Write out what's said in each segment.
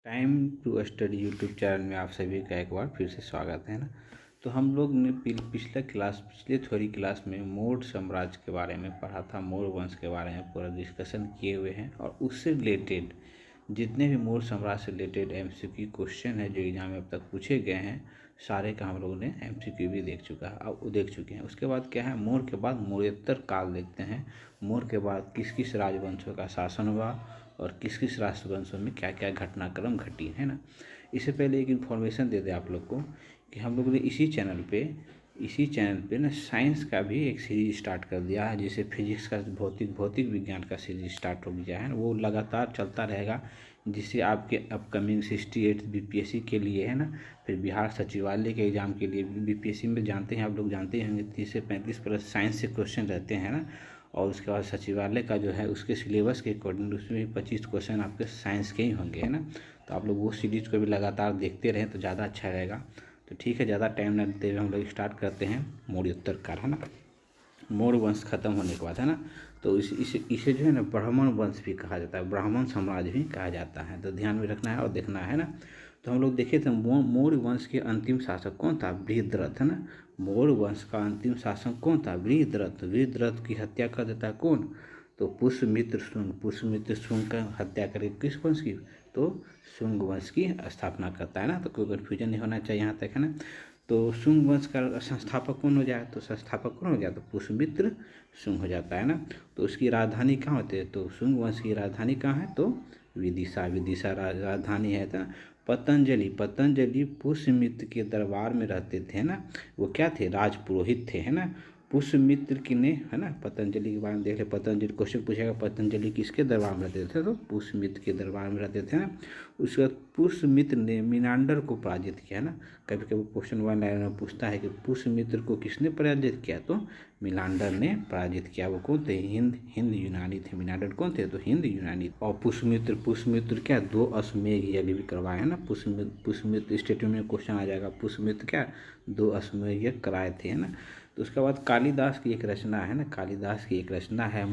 Time to study YouTube channel में आप सभी का एक बार फिर से स्वागत है ना। तो हम लोग ने पिछले थ्योरी क्लास में मौर्य साम्राज्य के बारे में पढ़ा था। मौर्य वंश के बारे में पूरा डिस्कशन किए हुए हैं और उससे रिलेटेड जितने भी मौर्य साम्राज्य से रिलेटेड एमसीक्यू क्वेश्चन है जो एग्जाम में अब तक पूछे गए हैं, सारे का हम लोगों ने एमसीक्यू भी देख चुके हैं। उसके बाद क्या है, मौर्य के बाद मौर्योत्तर काल देखते हैं। मौर्य के बाद किस किस राजवंशों का शासन हुआ और किस किस राजवंशों में क्या क्या घटनाक्रम घटी है ना। इससे पहले एक इन्फॉर्मेशन दे दें आप लोग को कि हम लोगों ने इसी चैनल पे ना साइंस का भी एक सीरीज स्टार्ट कर दिया है, जिसे फिजिक्स का भौतिक विज्ञान का सीरीज स्टार्ट हो गया है। वो लगातार चलता रहेगा, जिससे आपके अपकमिंग 68 बीपीएससी के लिए है ना, फिर बिहार सचिवालय के एग्जाम के लिए बीपीएससी में जानते हैं, आप लोग जानते होंगे 30 से 35 प्लस साइंस से क्वेश्चन रहते हैं ना। और उसके बाद सचिवालय का जो है उसके सिलेबस के अकॉर्डिंग उसमें 25 क्वेश्चन आपके साइंस के ही होंगे है ना। तो आप लोग वो सीरीज को भी लगातार देखते रहें तो ज़्यादा अच्छा रहेगा। तो ठीक है, ज़्यादा टाइम न देते हुए हम लोग स्टार्ट करते हैं मौर्योत्तर काल है ना। मौर्य वंश खत्म होने के बाद है ना, तो इसे जो है ना ब्राह्मण वंश भी कहा जाता है, ब्राह्मण साम्राज्य भी कहा जाता है। तो ध्यान में रखना है और देखना है ना। तो हम लोग देखे थे मौर्य वंश के अंतिम शासक कौन था, बृहद्रथ है ना। मौर्य वंश का अंतिम शासक कौन था, बृहद्रथ। बृहद्रथ की हत्या कर देता है कौन, तो पुष्यमित्र शुंग। पुष्यमित्र शुंग का हत्या करे किस वंश की, तो शुंग वंश की स्थापना करता है ना। तो कोई कन्फ्यूजन नहीं होना चाहिए यहाँ तक है ना। तो शुंग वंश का संस्थापक कौन हो जाए, तो संस्थापक कौन हो जाए, तो पुष्यमित्र शुंग हो जाता है ना। तो उसकी राजधानी कहाँ होती है, तो शुंग वंश की राजधानी कहाँ है, तो विदिशा राजधानी है था। पतंजलि पुष्यमित्र के दरबार में रहते थे ना। वो क्या थे, राजपुरोहित थे है ना। पुष्यमित्र की ने है ना, पतंजलि के बारे में देख ले। पतंजलि क्वेश्चन पूछेगा, पतंजलि किसके दरबार में रहते थे, तो पुष्यमित्र के दरबार में रहते थे ना। उसके बाद पुष्यमित्र ने मीनांडर को पराजित किया ना। कभी कभी क्वेश्चन 1 लाइन में पूछता है कि पुष्यमित्र को किसने पराजित किया, तो मीनांडर ने पराजित किया। वो कौन थे, हिंद यूनानी थे। मीनांडर कौन थे, तो हिंद यूनानी। और पुष्यमित्र क्या 2 अश्वमेध यज्ञ भी करवाए है ना। पुष्यमित्र स्टेटमेंट में क्वेश्चन आ जाएगा, पुष्यमित्र क्या 2 अश्वमेध यज्ञ कराए थे है ना। तो उसके बाद कालिदास की एक रचना है ना, कालिदास की एक रचना है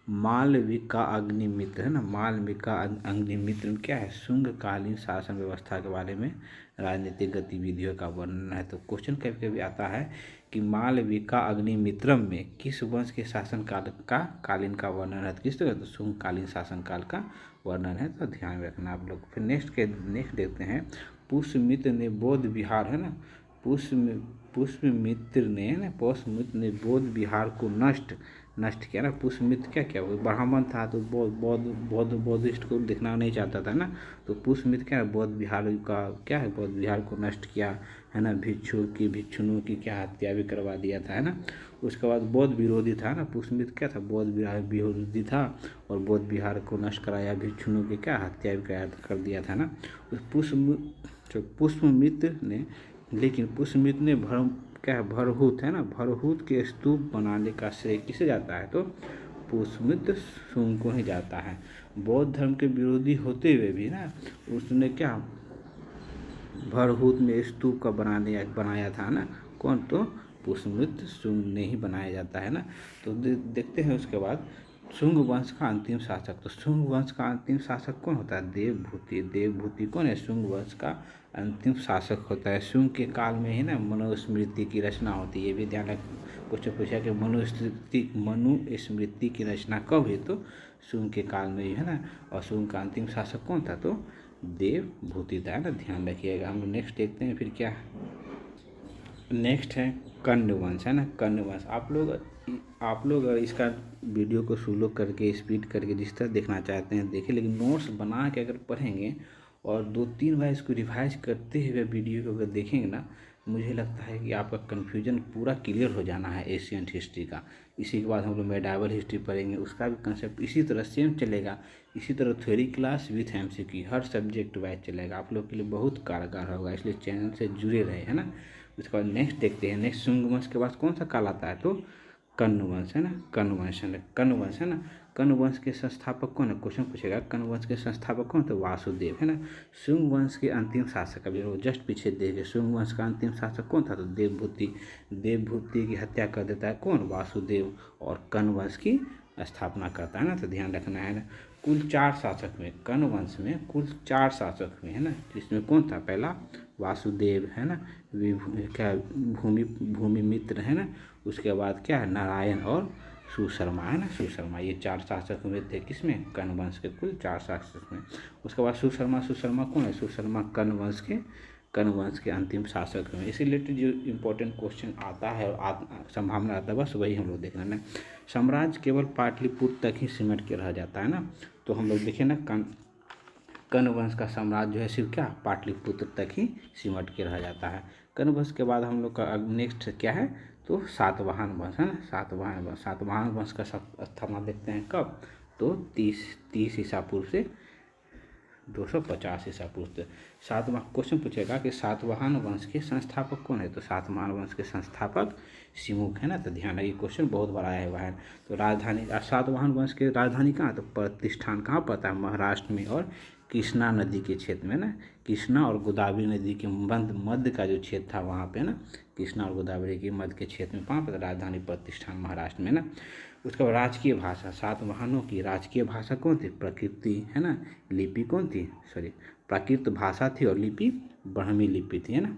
मालविका अग्निमित्र है ना। मालविका अग्निमित्र में क्या है, शुंगकालीन शासन व्यवस्था के बारे में राजनीतिक गतिविधियों का वर्णन है। तो क्वेश्चन कभी कभी आता है कि मालविका अग्निमित्रम में किस वंश के शासन कालीन का वर्णन है, तो किस तरह, तो शुंगकालीन शासन काल का वर्णन है। तो ध्यान रखना आप लोग। फिर नेक्स्ट देखते हैं, पुष्यमित्र ने बौद्ध विहार है ना, पुष्यमित्र ने बौद्ध विहार को नष्ट किया ना। पुष्यमित्र क्या किया, वो ब्राह्मण था तो बौद्धिस्ट को दिखना नहीं चाहता था ना। तो पुष्यमित्र क्या है, बौद्ध विहार का क्या है, बौद्ध विहार को नष्ट किया है ना। भिक्षुओं की क्या हत्या भी करवा दिया था है ना। उसके बाद बौद्ध विरोधी था ना, पुष्यमित्र क्या था, बौद्ध विरोधी था और बौद्ध विहार को नष्ट कराया, भिक्षुओं की क्या हत्या भी कर दिया था ना। पुष्यमित्र ने, लेकिन पुष्यमित्र ने भरहुत है ना, भरहुत के स्तूप बनाने का श्रेय किसे जाता है, तो पुष्यमित्र शुंग को ही जाता है। बौद्ध धर्म के विरोधी होते हुए भी ना उसने क्या भरहुत में स्तूप का बनाया था ना, कौन, तो पुष्यमित्र शुंग ने ही बनाया जाता है ना। तो देखते हैं उसके बाद शुंग वंश का अंतिम शासक। तो शुंग वंश का अंतिम शासक कौन होता है, देवभूति कौन है, शुंग वंश का अंतिम शासक होता है। शुंग के काल में ही ना मनुस्मृति की रचना होती है। ये भी ध्यान रख, क्वेश्चन पूछा कि मनुस्मृति की रचना कब हुई, तो शुंग के काल में ही है ना। और शुंग का अंतिम शासक कौन था, तो देवभूति था ना। ध्यान रखिएगा। हम लोग नेक्स्ट देखते हैं फिर क्या है। नेक्स्ट है कण्व वंश है ना। कण्व वंश आप लोग इसका वीडियो को स्लो करके स्पीड करके जिस तरह देखना चाहते हैं देखिए, लेकिन नोट्स बना के अगर पढ़ेंगे और 2-3 बार इसको रिवाइज करते हुए वीडियो को अगर देखेंगे ना, मुझे लगता है कि आपका कन्फ्यूजन पूरा क्लियर हो जाना है एशियंट हिस्ट्री का। इसी के बाद हम लोग मेडावल हिस्ट्री पढ़ेंगे, उसका भी कंसेप्ट इसी तरह सेम चलेगा। इसी तरह theory class with MCQ her subject wise चलेगा, आप लोग के लिए बहुत कारगर होगा, इसलिए चैनल से जुड़े रहे है ना। उसके बाद नेक्स्ट देखते हैं, नेक्स्ट शुंग वंश के बाद कौन सा काल आता है, तो कण्व वंश है ना। कण्व वंश है ना। कण्व वंश के संस्थापक कौन है, क्वेश्चन पूछेगा कण्व वंश के संस्थापक कौन, तो वासुदेव है ना। शुंग वंश के अंतिम शासक, अभी वो जस्ट पीछे देखिए, शुंग वंश का अंतिम शासक कौन था, तो देवभूति की हत्या कर देता है कौन, वासुदेव, और कण्व वंश की स्थापना करता है ना। तो ध्यान रखना है ना। कुल 4 शासक में, कर्ण वंश में कुल 4 शासक हुए, है ना। इसमें कौन था? पहला वासुदेव, है ना, क्या भूमिमित्र, है ना, उसके बाद क्या है, नारायण और सुशर्मा, है ना, सुशर्मा। ये 4 शासक हुए थे किसमें? कर्ण वंश के कुल 4 शासक में। उसके बाद सुशर्मा, सुशर्मा कौन है? सुशर्मा कर्ण वंश के अंतिम शासक हुए। इसी रिलेटेड जो इम्पोर्टेंट क्वेश्चन आता है और संभावना आता है, बस वही हम लोग देख रहे हैं। साम्राज्य केवल पाटलिपुत्र तक ही सिमट के रह जाता है ना। तो हम लोग देखें ना, कर्ण वंश का साम्राज्य जो है सिर्फ क्या, पाटलिपुत्र तक ही सिमट के रह जाता है। कर्ण वंश के बाद हम लोग का नेक्स्ट क्या है, तो सातवाहन वंश, है ना। सातवाहन वंश का स्थापना देखते हैं कब, तो 30 ईसा पूर्व से 250 ईसा पूर्व से। सातवां क्वेश्चन पूछेगा कि सातवाहन वंश के संस्थापक कौन है, तो सातवाहन वंश के संस्थापक सिमुक, है ना। तो ध्यान रखिए, क्वेश्चन बहुत बड़ा आया हुआ है। तो राजधानी, सातवाहन वंश की राजधानी कहाँ, तो प्रतिष्ठान कहाँ पड़ता है, महाराष्ट्र में और कृष्णा नदी के क्षेत्र में ना। कृष्णा और गोदावरी नदी के मध्य का जो क्षेत्र था वहाँ पे ना, कृष्णा और गोदावरी के मध्य के क्षेत्र में, वहाँ पर राजधानी प्रतिष्ठान महाराष्ट्र में ना। उसके बाद राजकीय भाषा, सातवाहनों की राजकीय भाषा कौन थी, प्रकृति, है ना। लिपि कौन थी, सॉरी, प्राकृत भाषा थी और लिपि ब्राह्मी लिपि थी, है ना।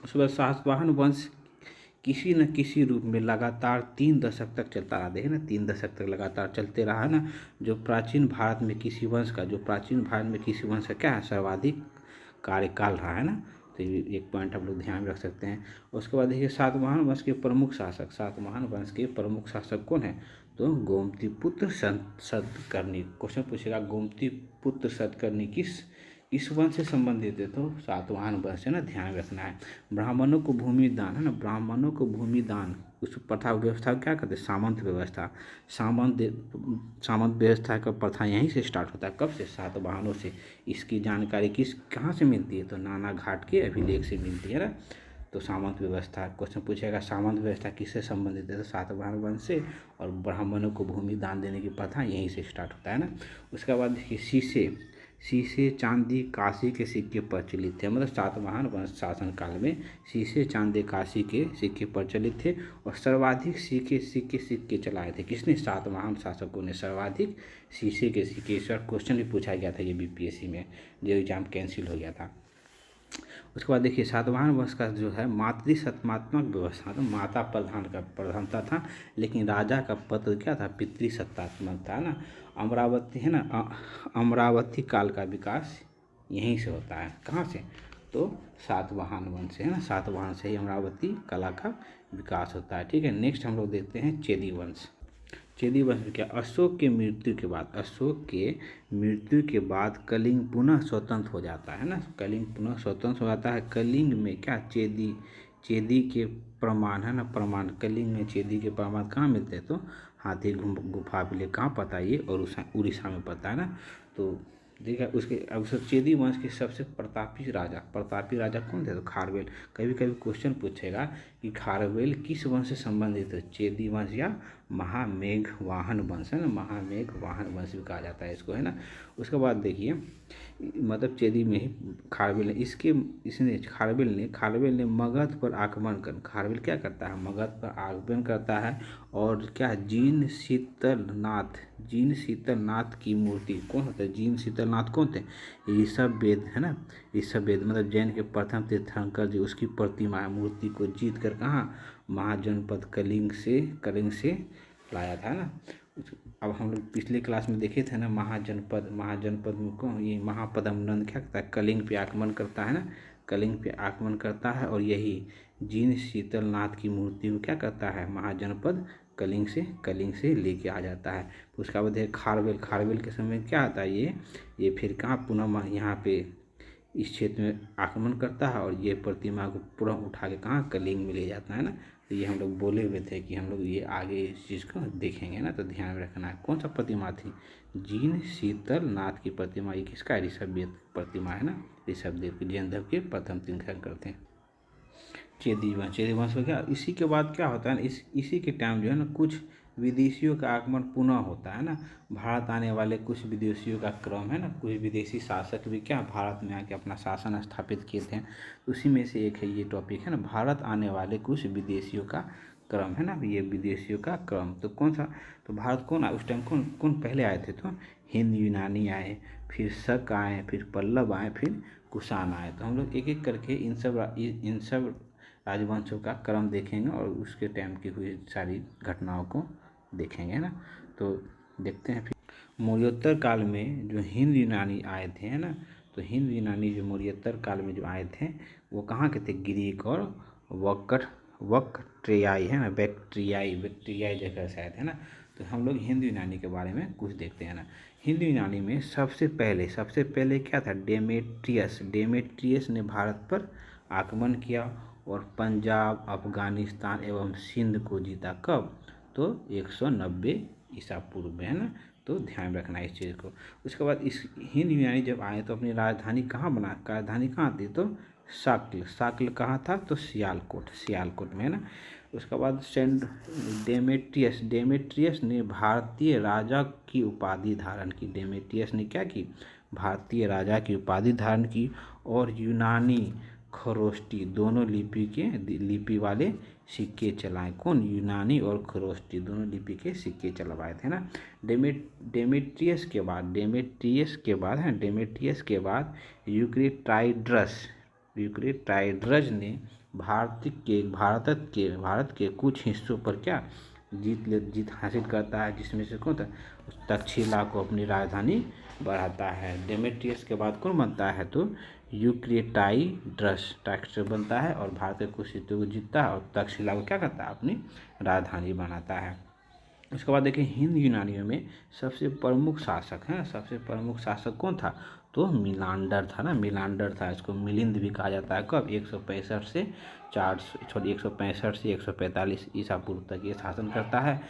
उसके बाद सातवाहन वंश किसी न किसी रूप में लगातार 3 दशक तक चलता रहा, देखे ना, 3 दशक तक लगातार चलते रहा ना। जो प्राचीन भारत में किसी वंश का क्या है, सर्वाधिक कार्यकाल रहा, है ना। तो ये एक पॉइंट आप लोग ध्यान में रख सकते हैं। उसके बाद देखिए, सातवाहन वंश के प्रमुख शासक कौन है, तो गोमतीपुत्र सतकर्णी। क्वेश्चन पूछेगा गोमतीपुत्र सतकर्णी किस वंश से संबंधित है, तो सातवाहन वंश, है ना, ध्यान रखना है। ब्राह्मणों को भूमि दान, है ना, ब्राह्मणों को भूमि दान, उस प्रथा व्यवस्था को क्या कहते हैं, सामंत व्यवस्था। सामंत व्यवस्था का प्रथा यहीं से स्टार्ट होता है, कब से, सातवाहनों से। इसकी जानकारी कहाँ से मिलती है, तो नाना घाट के अभिलेख से मिलती है ना। तो सामंत व्यवस्था, क्वेश्चन पूछेगा सामंत व्यवस्था किससे संबंधित है, तो सातवाहन वंश से। और ब्राह्मणों को भूमि दान देने की प्रथा यहीं से स्टार्ट होता है ना। उसके बाद देखिए, शीशे चांदी कांसी के सिक्के प्रचलित थे, मतलब सातवाहन वंश शासन काल में शीशे चांदी कांसी के सिक्के प्रचलित थे। और सर्वाधिक सिक्के चलाए थे किसने, सातवाहन शासकों ने सर्वाधिक शीशे के सिक्के। इस बार क्वेश्चन भी पूछा गया था ये बीपीएससी में, जो एग्जाम कैंसिल हो गया था। उसके बाद देखिए, सातवाहन वंश का जो है मातृसत्तात्मक व्यवस्था, तो माता प्रधानता था, लेकिन राजा का पद क्या था, पितृसत्तात्मक था ना। अमरावती, है ना, अमरावती काल का विकास यहीं से होता है, कहाँ से, तो सातवाहन वंश से, है ना। सातवाहन से ही अमरावती कला का विकास होता है, ठीक है। नेक्स्ट हम लोग देखते हैं चेदी वंश। चेदी वंश में क्या, अशोक के मृत्यु के बाद कलिंग पुनः स्वतंत्र हो जाता है ना। कलिंग पुनः स्वतंत्र हो जाता है। कलिंग में क्या, चेदी के प्रमाण, है ना, प्रमाण, कलिंग में चेदी के प्रमाण कहाँ मिलते हैं, तो हाथी गुफा अभिलेख कहाँ पता है, ये और उड़ीसा में पता है ना। तो देखा उसके, अब चेदी वंश के सबसे प्रतापी राजा कौन थे, तो खारवेल। कभी कभी क्वेश्चन पूछेगा कि खारवेल किस वंश से संबंधित है, चेदी वंश या महामेघवाहन वंश, है ना, महामेघवाहन वंश भी कहा जाता है इसको, है ना। उसके बाद देखिए, मतलब चेदी में ही खारवेल ने मगध पर आक्रमण कर, खारवेल क्या करता है, मगध पर आक्रमण करता है। और क्या, जीन शीतलनाथ की मूर्ति कौन होता है, जीन शीतलनाथ कौन थे, ऋषभवेद, है ना। ऋषभवेद मतलब जैन के प्रथम तीर्थंकर जी, उसकी प्रतिमा मूर्ति को जीत कर कहाँ, महाजनपद कलिंग से लाया था ना। अब हम लोग पिछले क्लास में देखे थे ना, महाजनपद में कौन, ये महापद्म नंद क्या करता है, कलिंग पे आक्रमण करता है ना, कलिंग पे आक्रमण करता है। और यही जीन शीतलनाथ की मूर्ति को क्या करता है, महाजनपद कलिंग से लेके आ जाता है। उसका बाद है खारवेल के समय क्या आता है, ये फिर कहाँ पुनः यहाँ पे इस क्षेत्र में आक्रमण करता है। और ये प्रतिमा को पूरा उठा के कहाँ, कलिंग में ले जाता है ना। तो ये हम लोग बोले हुए थे कि हम लोग ये आगे इस चीज़ को देखेंगे ना, तो ध्यान में रखना है। कौन सा प्रतिमा थी, जीन शीतलनाथ की प्रतिमा। ये किसका, ऋषभदेव प्रतिमा, है ना, ऋषभदेव के, जैन धर्म के प्रथम तीर्थंकर थे। चेदी वंश हो गया। इसी के बाद क्या होता है ना, इसी के टाइम जो है ना, कुछ विदेशियों का आगमन पुनः होता है ना। भारत आने वाले कुछ विदेशियों का क्रम, है ना, कुछ विदेशी शासक भी क्या भारत में आके अपना शासन स्थापित किए थे। उसी में से एक है ये टॉपिक, है ना, भारत आने वाले कुछ विदेशियों का क्रम, है ना। ये विदेशियों का क्रम, तो कौन सा, तो भारत कौन उस टाइम कौन पहले आए थे, तो हिंद यूनानी आए, फिर शक आए, फिर पल्लव आए, फिर कुषाण आए। तो हम लोग एक एक करके इन सब राजवंशों का क्रम देखेंगे और उसके टाइम की हुई सारी घटनाओं को देखेंगे, है ना। तो देखते हैं फिर मौर्योत्तर काल में जो हिंद यूनानी आए थे, है ना। तो हिंद यूनानी जो मौर्योत्तर काल में जो आए थे वो कहाँ के थे? ग्रीक और वक्ट्रियाई, है ना, बैक्ट्रियाई जगह से आए थे, है ना। तो हम लोग हिंद यूनानी के बारे में कुछ देखते हैं ना। हिंद यूनानी में सबसे पहले क्या था? डेमेट्रियस ने भारत पर आक्रमण किया और पंजाब, अफगानिस्तान एवं सिंध को जीता। कब? तो 190 ईसा पूर्व में, है ना। तो ध्यान रखना इस चीज़ को। उसके बाद इस हिंद यूनानी जब आए तो अपनी राजधानी कहाँ थी? तो साक्ल कहाँ था? तो सियालकोट में, है ना। उसके बाद सेंट डेमेट्रियस ने भारतीय राजा की उपाधि धारण की। डेमेट्रियस ने क्या की? भारतीय राजा की उपाधि धारण की और यूनानी खरोष्टी दोनों लिपि वाले सिक्के चलाए। कौन? यूनानी और खरोष्टी दोनों लिपि के सिक्के चलवाए थे ना। डेमेट्रियस के बाद यूक्रेटाइड्रस ने भारत के कुछ हिस्सों पर क्या जीत हासिल करता है, जिसमें से कौन था? तक्षशिला को अपनी राजधानी बढ़ाता है। डेमेट्रियस के बाद कौन बनता है? तो यूक्रेटाइड्रस बनता है और भारत के कुछ हिस्सों को जीतता है और तक्षशिला को क्या करता है? अपनी राजधानी बनाता है। उसके बाद देखिए हिंद यूनानियों में सबसे प्रमुख शासक कौन था? तो मिलांडर था ना। इसको मिलिंद भी कहा जाता है। कब? 165 से 145 ईसा पूर्व तक ये शासन करता है।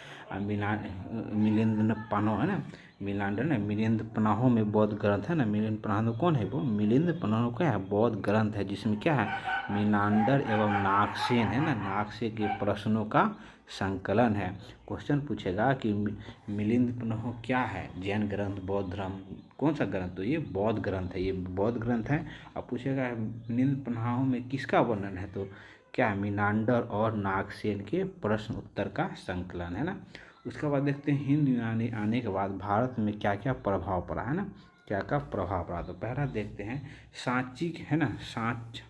मिलिंद पन्हो, है ना। मिलिंद पन्हो में बौद्ध ग्रंथ है ना। मिलिंद पन्हो कौन है? वो मिलिंद पन्हो क्या है? बौद्ध ग्रंथ है, जिसमें क्या है? मिलांडर एवं नागसेन, है ना, नागसेन के प्रश्नों का संकलन है। क्वेश्चन पूछेगा कि मिलिंद पन्हो क्या है? जैन ग्रंथ, बौद्ध धर्म, कौन सा ग्रंथ? तो ये बौद्ध ग्रंथ है। अब पूछेगा मिलिंद पन्हो में किसका वर्णन है? तो क्या है? मिलांडर और नागसेन के प्रश्न उत्तर का संकलन, है ना। उसके बाद देखते हैं हिंद यूनानी आने के बाद भारत में क्या क्या प्रभाव पड़ा, है ना। क्या क्या प्रभाव पड़ा? तो पहला देखते हैं सांची, है ना।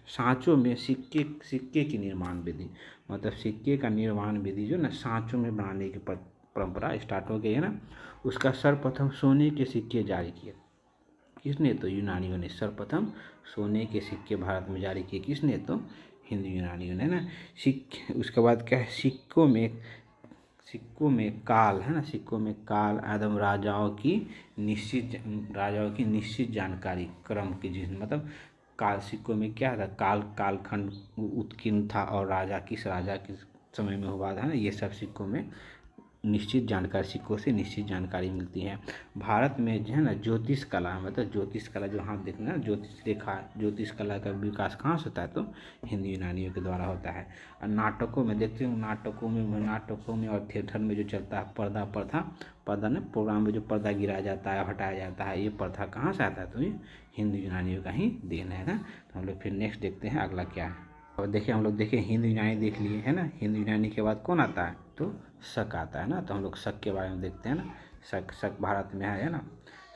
सांचों में सिक्के की निर्माण विधि, मतलब सिक्के का निर्माण विधि जो ना सांचों में बनाने की परंपरा स्टार्ट हो गई, है ना। उसका सर्वप्रथम सोने के सिक्के जारी किए। किसने? तो यूनानियों ने सर्वप्रथम सोने के सिक्के भारत में जारी किए। किसने? तो हिंद यूनानियों ने ना। उसके बाद क्या है? सिक्कों में काल, है ना। सिक्कों में काल आदम राजाओं की निश्चित जानकारी क्रम की, जिस मतलब काल, सिक्कों में क्या था? कालखंड उत्कीर्ण था और किस राजा के समय में हुआ था ना। ये सब सिक्कों से निश्चित जानकारी मिलती है। भारत में जो है ना ज्योतिष कला, मतलब ज्योतिष कला जो हाथ देखना, ज्योतिष कला का विकास कहाँ से होता है? तो हिंद यूनानियों के द्वारा होता है। और नाटकों में देखते हो, नाटकों में और थिएटर में जो चलता है पर्दा ना, प्रोग्राम में जो पर्दा गिराया जाता है, हटाया जाता है, ये प्रथा कहाँ से आता है? तो ये हिंद यूनानियों का ही देन है ना। तो हम लोग फिर नेक्स्ट देखते हैं अगला क्या है। और देखिए हम लोग हिंद यूनानी देख लिए, है ना। हिंद यूनानी के बाद कौन आता है? तो शक आता है ना। तो हम लोग शक के बारे में देखते हैं ना। शक भारत में है ना।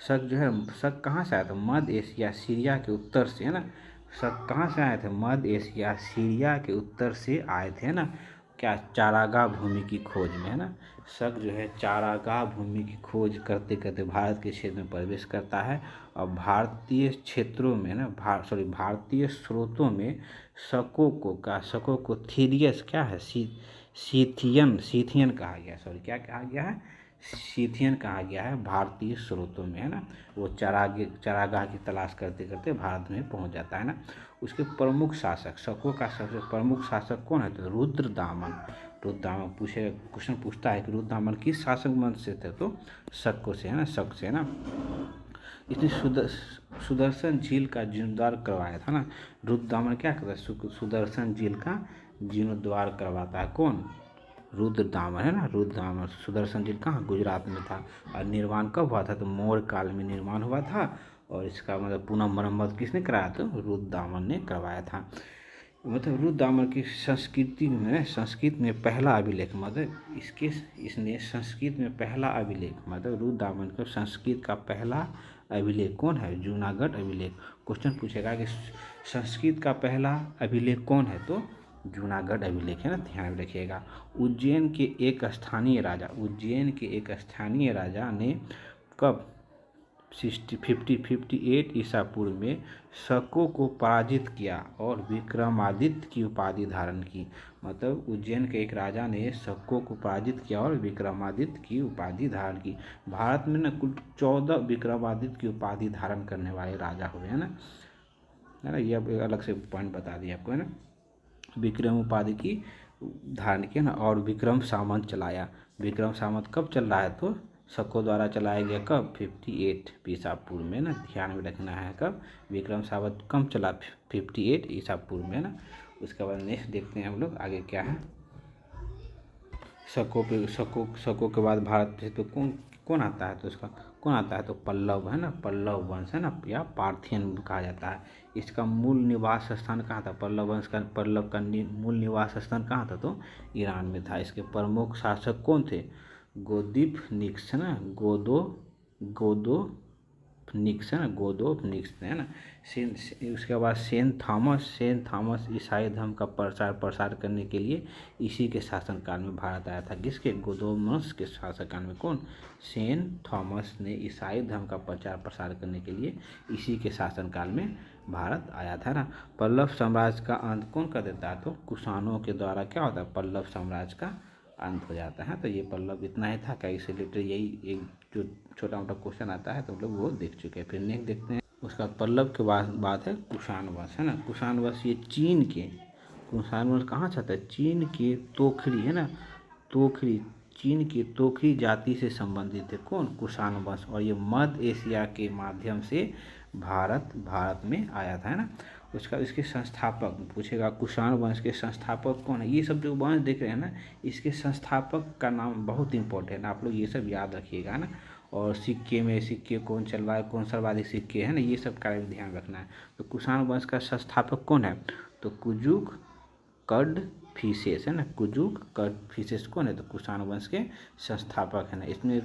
शक कहाँ से आया था? मध्य एशिया सीरिया के उत्तर से, है ना। शक कहाँ से आए थे? मध्य एशिया सीरिया के उत्तर से आए थे, है ना। क्या? चारागाह भूमि की खोज में, है ना। शक जो है चारागाह भूमि की खोज करते करते भारत के क्षेत्र में प्रवेश करता है और भारतीय क्षेत्रों में ना भारतीय स्रोतों में शकों को थीरियस क्या है? सीथियन कहा गया, क्या कहा गया है? सीथियन कहा गया है भारतीय स्रोतों में, है ना। वो चारागाह की तलाश करते करते भारत में पहुंच जाता है ना। उसके प्रमुख शासक, शकों का सबसे प्रमुख शासक कौन है? तो रुद्रदामन क्वेश्चन पूछता है कि रुद्रदामन किस शासक वंश से थे? तो शक से, है ना। इसने सुदर्शन झील का जीर्णोद्धार करवाया था ना। रुद्रदामन क्या करता है? सुदर्शन झील का जीर्णोद्धार करवाता है। कौन? रुद्रदामन, है ना। रुद्रदामन सुदर्शन झील कहाँ? गुजरात में था। और निर्माण कब हुआ था? तो मौर्य काल में निर्माण हुआ था और इसका मतलब पुनः मरम्मत किसने कराया? तो रुद्रदामन ने करवाया था। मतलब रुद्रदामन की संस्कृति में, संस्कृत में पहला अभिलेख, मतलब इसने संस्कृत में पहला अभिलेख, मतलब रुद्रदामन का संस्कृत का पहला अभिलेख कौन है? जूनागढ़ अभिलेख। क्वेश्चन पूछेगा कि संस्कृत का पहला अभिलेख कौन है, तो जूनागढ़ अभिलेख है ना, ध्यान में रखिएगा। उज्जैन के एक स्थानीय राजा ने कब 58 ईसा पूर्व में शकों को पराजित किया और विक्रमादित्य की उपाधि धारण की। मतलब उज्जैन के एक राजा ने शकों को पराजित किया और विक्रमादित्य की उपाधि धारण की। भारत में ना कुल 14 विक्रमादित्य की उपाधि धारण करने वाले राजा हुए, है ना, ये अब अलग से पॉइंट बता दिया आपको, है ना। विक्रम उपाधि की धारण किया ना, और विक्रम सामंत चलाया। विक्रम सामंत कब चल रहा है, तो शकों द्वारा चलाया गया कब? 58 ईसा पूर्व में ना, ध्यान में रखना है। कब? विक्रम सावंत कब चला? 58 ईसा पूर्व में ना। उसके बाद नेक्स्ट देखते हैं हम लोग आगे क्या है। शकों के बाद भारत पे तो कौन आता है, तो उसका कौन आता है, तो पल्लव, है ना, पल्लव वंश, है ना, या पार्थियन कहा जाता है। इसका मूल निवास स्थान कहाँ था? पल्लव वंश का मूल निवास स्थान कहाँ था, तो ईरान में था। इसके प्रमुख शासक कौन थे? गोदोफनिक्स, है ना, गोदोफनिक्स, है ना, गोदोफनिक्स, है ना। उसके बाद सेंट थॉमस ईसाई धर्म का प्रसार करने के लिए इसी के शासनकाल में भारत आया था। किसके? गोदोमस के शासनकाल में। कौन? सेंट थॉमस ने ईसाई धर्म का प्रसार करने के लिए इसी के शासनकाल में भारत आया था ना। पल्लव साम्राज्य का अंत कौन कर देता है, तो कुषाणों के द्वारा क्या होता है? पल्लव साम्राज्य का अंत हो जाता है। तो ये पल्लव इतना ही था क्या, इससे रिलेटेड यही एक जो छोटा मोटा क्वेश्चन आता है तो हम लोग वो देख चुके हैं। फिर नेक्स्ट देखते हैं। उसका पल्लव के बाद है कुषाण वंश, है ना। कुषाण वंश ये कुषाण वंश कहाँ से आता है? चीन के तोखरी, है ना, चीन के तोखरी जाति से संबंधित है। कौन? कुषाण वंश। और ये मध्य एशिया के माध्यम से भारत में आया था, है ना। इसके संस्थापक पूछेगा, कुषाण वंश के संस्थापक कौन है? ये सब जो वंश देख रहे हैं ना, इसके संस्थापक का नाम बहुत इंपॉर्टेंट है, आप लोग ये सब याद रखिएगा, है ना। और सिक्के कौन चल रहा है, कौन सर्वाधिक सिक्के, है ना, ये सब का भी ध्यान रखना है। तो कुषाण वंश का संस्थापक कौन है, तो कुजुक कड़फिसेस, है ना। कुजुक कड़फिसेस कौन है, तो कुषाण वंश के संस्थापक है ना। इसने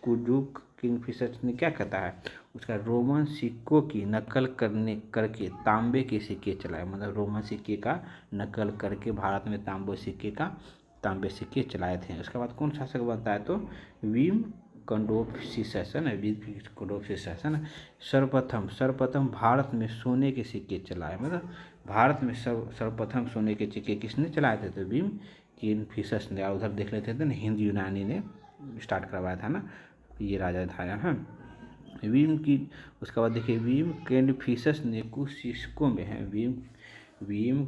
कुजुक किंगफिशर ने क्या कहता है, उसका रोमन सिक्कों की नकल करके तांबे के सिक्के चलाए। मतलब रोमन सिक्के का नकल करके भारत में तांबे सिक्के चलाए थे। उसके बाद कौन शासक बनता है, तो विम कंडोफिसस, है ना, कंडोफिसस, है ना। सर्वप्रथम भारत में सोने के सिक्के चलाए। मतलब भारत में सर्वप्रथम सोने के सिक्के किसने चलाए थे, तो विम किंगफिशस ने। उधर देख लेते थे ना, हिंद यूनानी ने स्टार्ट करवाया था ना, ये राजा था यहाँ। उसके बाद देखिए, विम कैंडफिशस ने कुछ सिक्कों में है, विम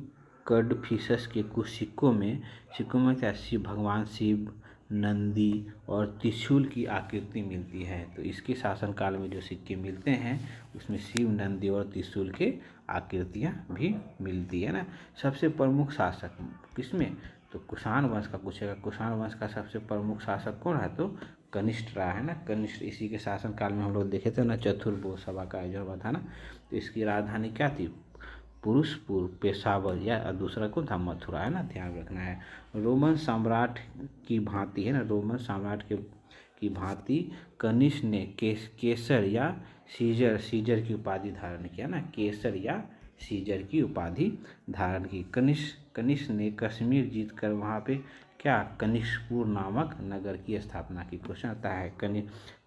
कैंडफिशस के कुछ सिक्कों में क्या, भगवान शिव, नंदी और त्रिशूल की आकृति मिलती है। तो इसके शासनकाल में जो सिक्के मिलते हैं उसमें शिव, नंदी और त्रिशूल के आकृतियाँ भी मिलती है ना। सबसे प्रमुख शासक किसमें, तो कुषाण वंश का पूछेगा। कुषाण वंश का सबसे प्रमुख शासक कौन है, तो कनिष्ठ रहा, है ना। कनिष्ठ इसी के शासनकाल में हम लोग देखे थे ना, चतुर्भुज सभा का आयोजन हुआ था ना। तो इसकी राजधानी क्या थी, पुरुषपुर, पेशावर, या दूसरा कौन था, मथुरा, है ना, ध्यान रखना है। रोमन सम्राट की भांति, है ना, रोमन सम्राट की भांति कनिष्ठ ने केसर या सीजर की उपाधि धारण किया ना, केसर या सीजर की उपाधि धारण की। कनिष्ठ ने कश्मीर जीतकर वहाँ पे क्या, कनिष्कपुर नामक नगर की स्थापना की। क्वेश्चन आता है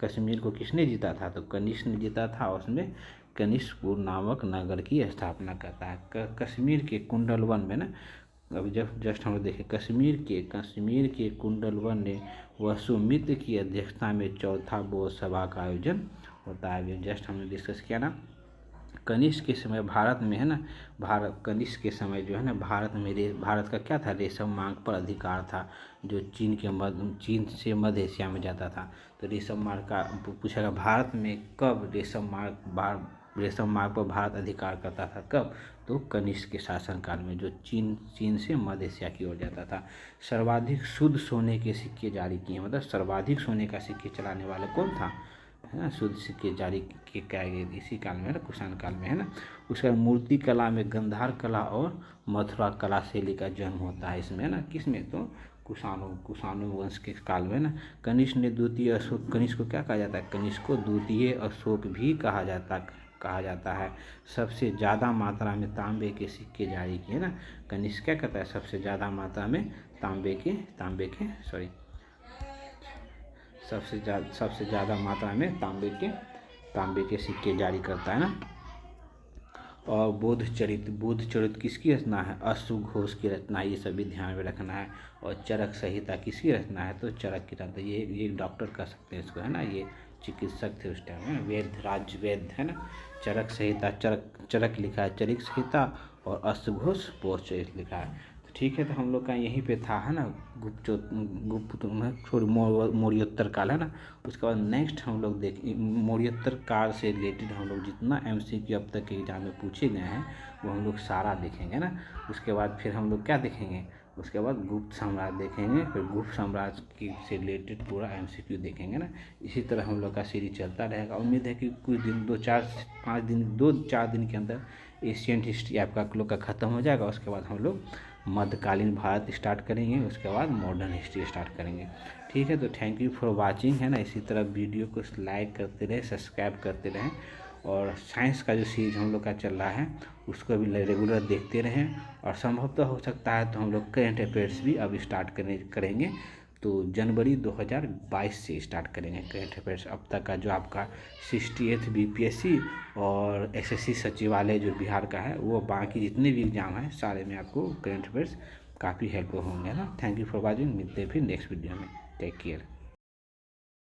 कश्मीर को किसने जीता था, तो कनिष्ठ ने जीता था, उसमें कनिष्कपुर नामक नगर की स्थापना करता है। कश्मीर के कुंडलवन में ना, अभी जस्ट हम लोग देखें, कश्मीर के कुंडलवन ने वसुमित्र की अध्यक्षता में चौथा बौद्ध सभा का आयोजन होता है। जस्ट हमने डिस्कस किया ना, कनिष्क के समय भारत में, है ना, कनिष्क के समय जो है ना, भारत का क्या था, रेशम मार्ग पर अधिकार था, जो चीन से मध्य एशिया में जाता था। तो रेशम मार्ग का पूछेगा, भारत में कब रेशम मार्ग पर भारत अधिकार करता था, कब, तो कनिष्क के शासनकाल में, जो चीन से मध्य एशिया की ओर जाता था। सर्वाधिक शुद्ध सोने के सिक्के जारी किए, मतलब सर्वाधिक सोने का सिक्के चलाने वाला कौन था, है ना, शुद्ध सिक्के जारी किए गए इसी काल में है ना, कुषाण काल में है ना। उसके बाद मूर्ति कला में गंधार कला और मथुरा कला शैली का जन्म होता है इसमें, है ना, किसमें, तो कुषाणु वंश के काल में ना। कनिष्क ने द्वितीय अशोक, कनिष्क को क्या कहा जाता है, कनिष्क को द्वितीय अशोक भी कहा जाता है। सबसे ज़्यादा मात्रा में तांबे के सिक्के जारी किए ना, कनिष्क क्या कहता है, सबसे ज़्यादा मात्रा में तांबे के सबसे ज़्यादा मात्रा में तांबे के सिक्के जारी करता है ना। और बोध चरित किसकी रचना है, अश्वघोष की रचना, ये सभी ध्यान में रखना है। और चरक संहिता किसकी रचना है, तो चरक की रचना, ये डॉक्टर कह सकते हैं इसको, है ना, ये चिकित्सक थे उस टाइम में, वैद्य है ना। चरक संहिता, चरक लिखा है चरिक संहिता, और अश्वघोष बोध चरित लिखा है। तो ठीक है, तो हम लोग का यहीं पे था, है ना, गुप्त मौर्योत्तर काल, है ना। उसके बाद नेक्स्ट हम लोग मौर्योत्तर काल से रिलेटेड हम लोग जितना MCQ अब तक के एग्जाम में पूछे गए हैं वो हम लोग सारा देखेंगे ना। उसके बाद फिर हम लोग क्या देखेंगे, उसके बाद गुप्त साम्राज्य देखेंगे, फिर गुप्त साम्राज्य की से रिलेटेड पूरा MCQ देखेंगे ना। इसी तरह हम लोग का सीरीज चलता रहेगा। उम्मीद है कि कुछ दिन 2-4 दिन के अंदर एशियंट हिस्ट्री आपका लोग का ख़त्म हो जाएगा। उसके बाद हम लोग मध्यकालीन भारत स्टार्ट करेंगे, उसके बाद मॉडर्न हिस्ट्री स्टार्ट करेंगे। ठीक है, तो थैंक यू फॉर वाचिंग, है ना। इसी तरह वीडियो को लाइक करते रहें, सब्सक्राइब करते रहें, और साइंस का जो सीरीज हम लोग का चल रहा है उसको भी रेगुलर देखते रहें। और संभवतः हो सकता है तो हम लोग करंट अफेयर्स भी अब स्टार्ट करेंगे, तो जनवरी 2022 से स्टार्ट करेंगे करंट अफेयर्स। अब तक का जो आपका 68th BPSC और SSC सचिवालय जो बिहार का है, वो बाकी जितने भी एग्जाम हैं सारे में आपको करंट अफेयर्स काफ़ी हेल्पफुल होंगे ना। थैंक यू फॉर वॉचिंग, मिलते हैं फिर नेक्स्ट वीडियो में, टेक केयर।